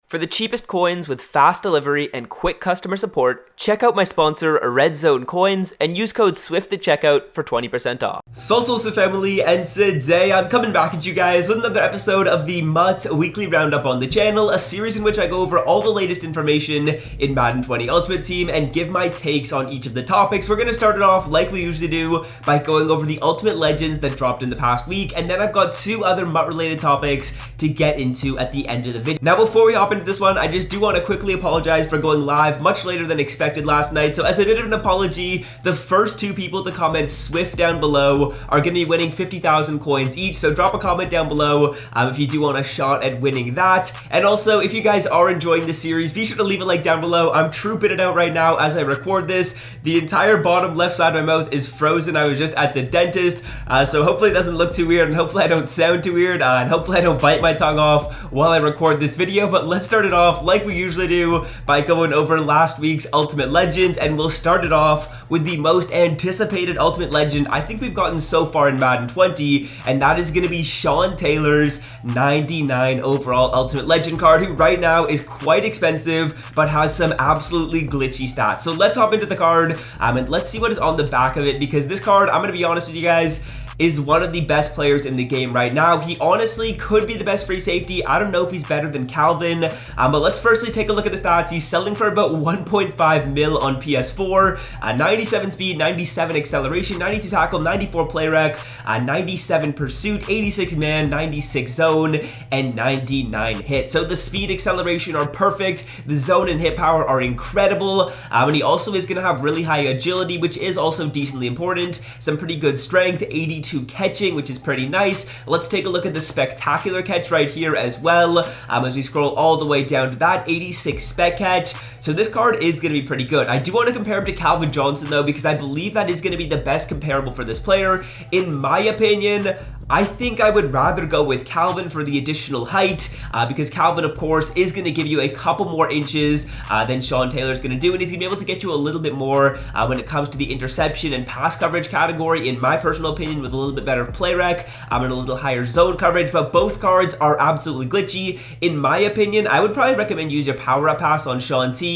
For the cheapest coins with fast delivery and quick customer support, check out my sponsor Red Zone Coins and use code SWIFT at checkout for 20% off. So family, and today I'm coming back at you guys with another episode of the Mutt Weekly Roundup on the channel, a series in which I go over all the latest information in Madden 20 Ultimate Team and give my takes on each of the topics. We're going to start it off like we usually do by going over the Ultimate Legends that dropped in the past week, and then I've got two other Mutt related topics to get into at the end of the video. Now before we hop into this one, I just do want to quickly apologize for going live much later than expected last night. So as a bit of an apology, the first two people to comment SWIFT down below are going to be winning 50,000 coins each. So drop a comment down below if you do want a shot at winning that. And also, if you guys are enjoying the series, be sure to leave a like down below. I'm trooping it out right now as I record this. The entire bottom left side of my mouth is frozen. I was just at the dentist. So hopefully it doesn't look too weird, and hopefully I don't sound too weird, and hopefully I don't bite my tongue off while I record this video. But let's start it off like we usually do by going over last week's Ultimate Legends, and we'll start it off with the most anticipated Ultimate Legend I think we've gotten so far in Madden 20, and that is going to be Sean Taylor's 99 overall Ultimate Legend card, who right now is quite expensive but has some absolutely glitchy stats. So let's hop into the card and let's see what is on the back of it, because this card, I'm going to be honest with you guys, is one of the best players in the game right now. He honestly could be the best free safety. I don't know if he's better than Calvin, but let's firstly take a look at the stats. He's selling for about 1.5 mil on PS4, 97 speed, 97 acceleration, 92 tackle, 94 play rec, 97 pursuit, 86 man, 96 zone, and 99 hit. So the speed, acceleration are perfect. The zone and hit power are incredible, and he also is going to have really high agility, which is also decently important. Some pretty good strength, 82 catching, which is pretty nice. Let's take a look at the spectacular catch right here as well, as we scroll all the way down to that 86 spec catch. So this card is going to be pretty good. I do want to compare him to Calvin Johnson though, because I believe that is going to be the best comparable for this player. In my opinion, I think I would rather go with Calvin for the additional height, because Calvin, of course, is going to give you a couple more inches than Sean Taylor is going to do, and he's going to be able to get you a little bit more when it comes to the interception and pass coverage category, in my personal opinion, with a little bit better play rec and a little higher zone coverage. But both cards are absolutely glitchy. In my opinion, I would probably recommend use your power-up pass on Sean T.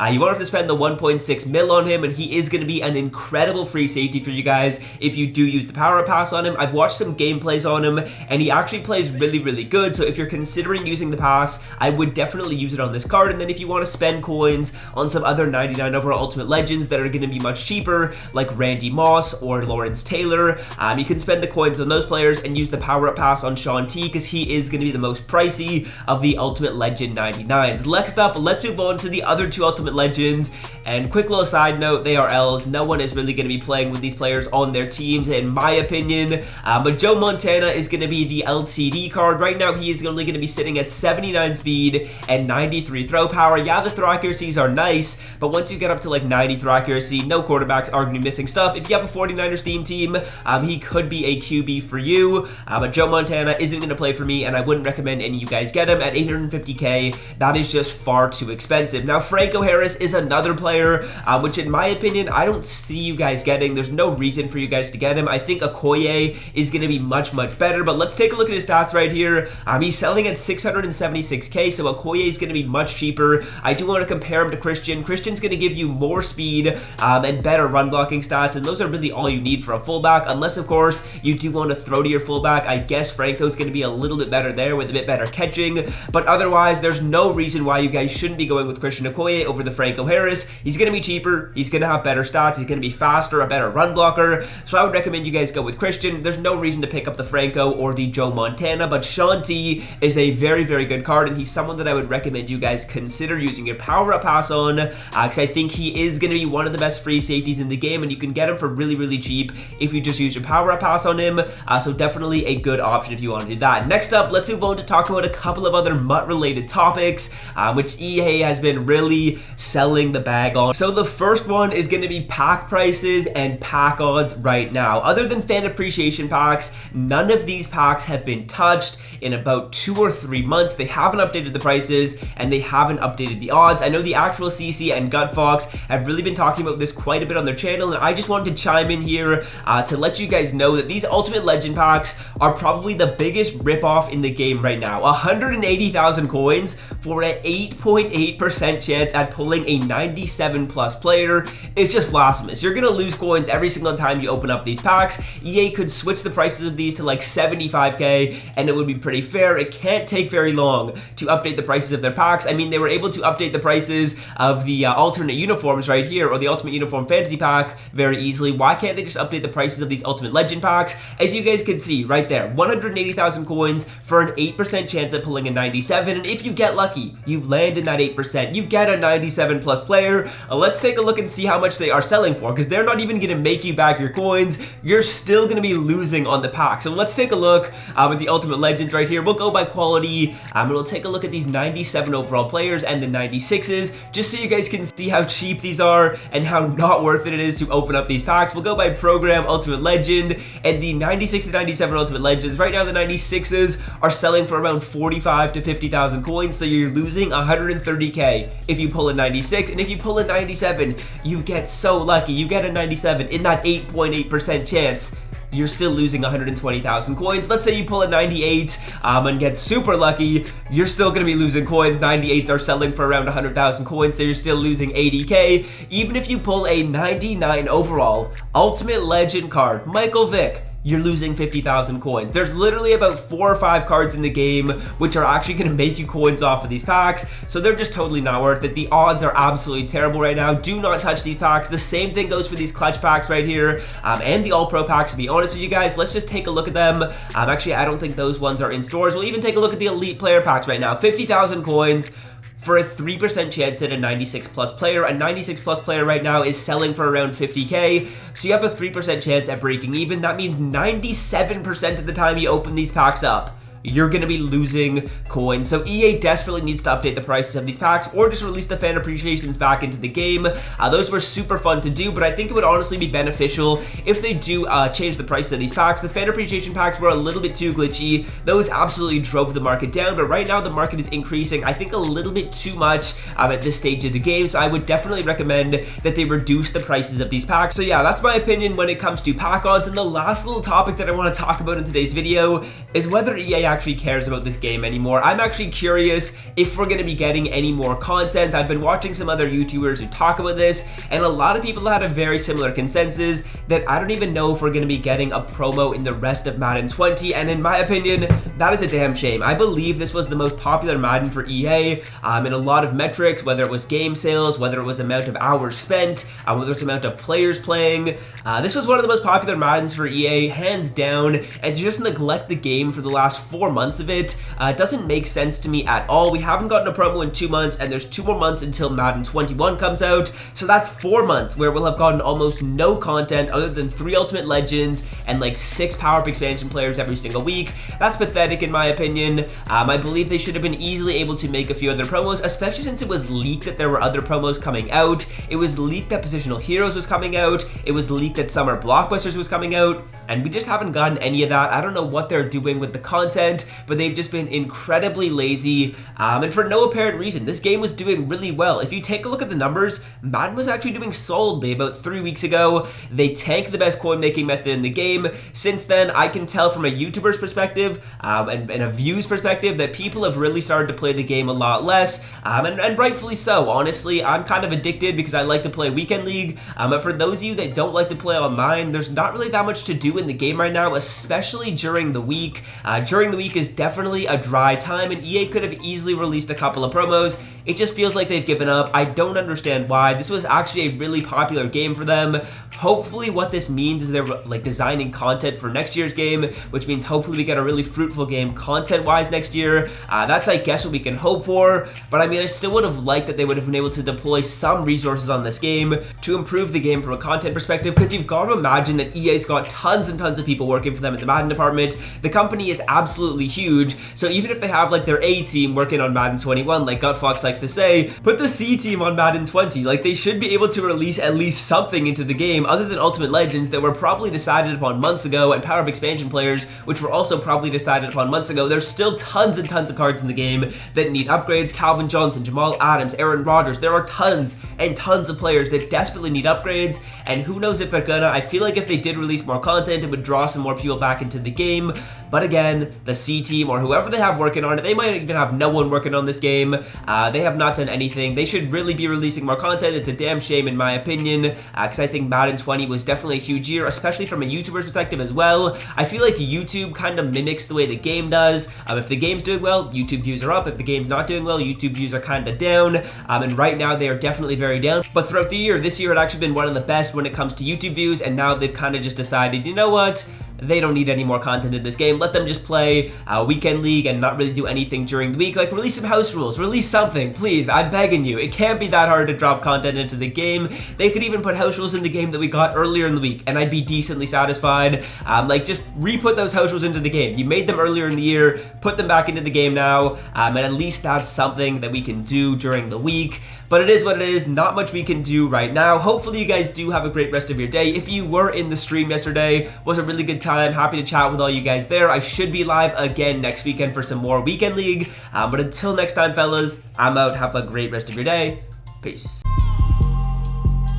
You won't have to spend the 1.6 mil on him, and he is going to be an incredible free safety for you guys if you do use the power-up pass on him. I've watched some gameplays on him, and he actually plays really good. So if you're considering using the pass, I would definitely use it on this card. And then if you want to spend coins on some other 99 overall Ultimate Legends that are going to be much cheaper, like Randy Moss or Lawrence Taylor, you can spend the coins on those players and use the power-up pass on Sean T, because he is going to be the most pricey of the Ultimate Legend 99s. Next up, let's move on to the other two Ultimate Legends. And quick little side note, they are L's. No one is really going to be playing with these players on their teams, in my opinion. But Joe Montana is going to be the LTD card. Right now, he is only going to be sitting at 79 speed and 93 throw power. Yeah, the throw accuracies are nice, but once you get up to like 90 throw accuracy, no quarterbacks are going to be missing stuff. If you have a 49ers theme team, he could be a QB for you, but Joe Montana isn't going to play for me, and I wouldn't recommend any of you guys get him at 850k. That is just far too expensive. Now, Franco Harris is another player, which in my opinion, I don't see you guys getting. There's no reason for you guys to get him. I think Okoye is going to be much better, but let's take a look at his stats right here. He's selling at 676k, so Okoye is going to be much cheaper. I do want to compare him to Christian. Christian's going to give you more speed and better run blocking stats, and those are really all you need for a fullback, unless of course you do want to throw to your fullback. I guess Franco's going to be a little bit better there with a bit better catching, but otherwise there's no reason why you guys shouldn't be going with Christian Okoye over the Franco Harris. He's going to be cheaper, he's going to have better stats, he's going to be faster, a better run blocker, so I would recommend you guys go with Christian. There's no reason to pick up the Franco or the Joe Montana, but Sean T is a very good card, and he's someone that I would recommend you guys consider using your power-up pass on, because I think he is going to be one of the best free safeties in the game, and you can get him for really cheap if you just use your power-up pass on him, so definitely a good option if you want to do that. Next up, let's move on to talk about a couple of other MUT-related topics, which EA has been really selling the bag on. So the first one is going to be pack prices and pack odds right now. Other than fan appreciation packs, none of these packs have been touched in about 2 or 3 months. They haven't updated the prices and they haven't updated the odds. I know the actual CC and Gutfox have really been talking about this quite a bit on their channel, and I just wanted to chime in here to let you guys know that these Ultimate Legend packs are probably the biggest ripoff in the game right now. 180,000 coins for an 8.8% chance at pulling a 97 plus player is just blasphemous. You're gonna lose coins every single time you open up these packs. EA could switch the prices of these to like 75k and it would be pretty fair. It can't take very long to update the prices of their packs. I mean, they were able to update the prices of the alternate uniforms right here, or the Ultimate Uniform Fantasy Pack, very easily. Why can't they just update the prices of these Ultimate Legend packs? As you guys can see right there, 180,000 coins for an 8% chance at pulling a 97, and if you get lucky, you land in that 8%, you get a 97 plus player. Let's take a look and see how much they are selling for, because they're not even going to make you back your coins. You're still going to be losing on the pack. So let's take a look at the Ultimate Legends right here. We'll go by quality, and we'll take a look at these 97 overall players and the 96s, just so you guys can see how cheap these are and how not worth it is to open up these packs. We'll go by program, Ultimate Legend, and the 96 to 97 Ultimate Legends. Right now, the 96s are selling for around 45 to 50,000 coins, so you're losing 130k if you pull a 96, and if you pull a 97, you get so lucky. You get a 97 in that 8.8% chance. You're still losing 120,000 coins. Let's say you pull a 98 and get super lucky, you're still going to be losing coins. 98s are selling for around 100,000 coins, so you're still losing 80k. Even if you pull a 99 overall Ultimate Legend card, Michael Vick, you're losing 50,000 coins. There's literally about 4 or 5 cards in the game which are actually going to make you coins off of these packs, so they're just totally not worth it. The odds are absolutely terrible right now. Do not touch these packs. The same thing goes for these clutch packs right here, and the All-Pro packs, to be honest with you guys. Let's just take a look at them. Actually, I don't think those ones are in stores. We'll even take a look at the Elite Player packs right now. 50,000 coins for a 3% chance at a 96 plus player. A 96 plus player right now is selling for around 50k, so you have a 3% chance at breaking even. That means 97% of the time you open these packs up, you're going to be losing coins. So EA desperately needs to update the prices of these packs, or just release the fan appreciations back into the game. Those were super fun to do, but I think it would honestly be beneficial if they do change the price of these packs. The fan appreciation packs were a little bit too glitchy. Those absolutely drove the market down, but right now the market is increasing, I think, a little bit too much at this stage of the game, so I would definitely recommend that they reduce the prices of these packs. So yeah, that's my opinion when it comes to pack odds. And the last little topic that I want to talk about in today's video is whether EA actually cares about this game anymore. I'm actually curious if we're going to be getting any more content. I've been watching some other YouTubers who talk about this, and a lot of people had a very similar consensus that I don't even know if we're going to be getting a promo in the rest of Madden 20, and in my opinion, that is a damn shame. I believe this was the most popular Madden for EA in a lot of metrics, whether it was game sales, whether it was amount of hours spent, whether it was amount of players playing. This was one of the most popular Maddens for EA, hands down, and to just neglect the game for the last 4 months of it doesn't make sense to me at all. We haven't gotten a promo in 2 months, and there's 2 more months until Madden 21 comes out, so that's 4 months where we'll have gotten almost no content other than 3 Ultimate Legends and like 6 power-up expansion players every single week. That's pathetic in my opinion. I believe they should have been easily able to make a few other promos, especially since it was leaked that there were other promos coming out. It was leaked that Positional Heroes was coming out. It was leaked that Summer Blockbusters was coming out, and we just haven't gotten any of that. I don't know what they're doing with the content, but they've just been incredibly lazy, and for no apparent reason. This game was doing really well. If you take a look at the numbers, Madden was actually doing solidly about 3 weeks ago. They tanked the best coin making method in the game. Since then, I can tell from a YouTuber's perspective and a views perspective that people have really started to play the game a lot less, and rightfully so. Honestly, I'm kind of addicted because I like to play Weekend League, but for those of you that don't like to play online, there's not really that much to do in the game right now, especially during the week. During the week is definitely a dry time, and EA could have easily released a couple of promos. It just feels like they've given up. I don't understand why. This was actually a really popular game for them. Hopefully what this means is they're like designing content for next year's game, which means hopefully we get a really fruitful game content-wise next year. That's, I guess, what we can hope for, but I mean, I still would have liked that they would have been able to deploy some resources on this game to improve the game from a content perspective, because you've got to imagine that EA's got tons and tons of people working for them at the Madden department. The company is absolutely huge, so even if they have like their A team working on Madden 21, like Gutfox, like likes to say, put the C team on Madden 20. Like, they should be able to release at least something into the game other than Ultimate Legends that were probably decided upon months ago, and Power Up Expansion players, which were also probably decided upon months ago. There's still tons and tons of cards in the game that need upgrades. Calvin Johnson, Jamal Adams, Aaron Rodgers. There are tons and tons of players that desperately need upgrades, and who knows if they're gonna. I feel like if they did release more content, it would draw some more people back into the game. But again, the C team or whoever they have working on it, they might even have no one working on this game. They have not done anything. They should really be releasing more content. It's a damn shame in my opinion, because I think Madden 20 was definitely a huge year, especially from a YouTuber's perspective as well. I feel like YouTube kind of mimics the way the game does. If the game's doing well, YouTube views are up. If the game's not doing well, YouTube views are kind of down. And right now they are definitely very down. But throughout the year, this year had actually been one of the best when it comes to YouTube views, and now they've kind of just decided, you know what? They don't need any more content in this game. Let them just play Weekend League and not really do anything during the week. Like, release some house rules. Release something, please. I'm begging you. It can't be that hard to drop content into the game. They could even put house rules in the game that we got earlier in the week, and I'd be decently satisfied. Like, just re-put those house rules into the game. You made them earlier in the year. Put them back into the game now, and at least that's something that we can do during the week. But it is what it is. Not much we can do right now. Hopefully you guys do have a great rest of your day. If you were in the stream yesterday, was a really good time. Happy to chat with all you guys there. I should be live again next weekend for some more Weekend League. But until next time, fellas, I'm out. Have a great rest of your day. Peace.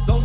So,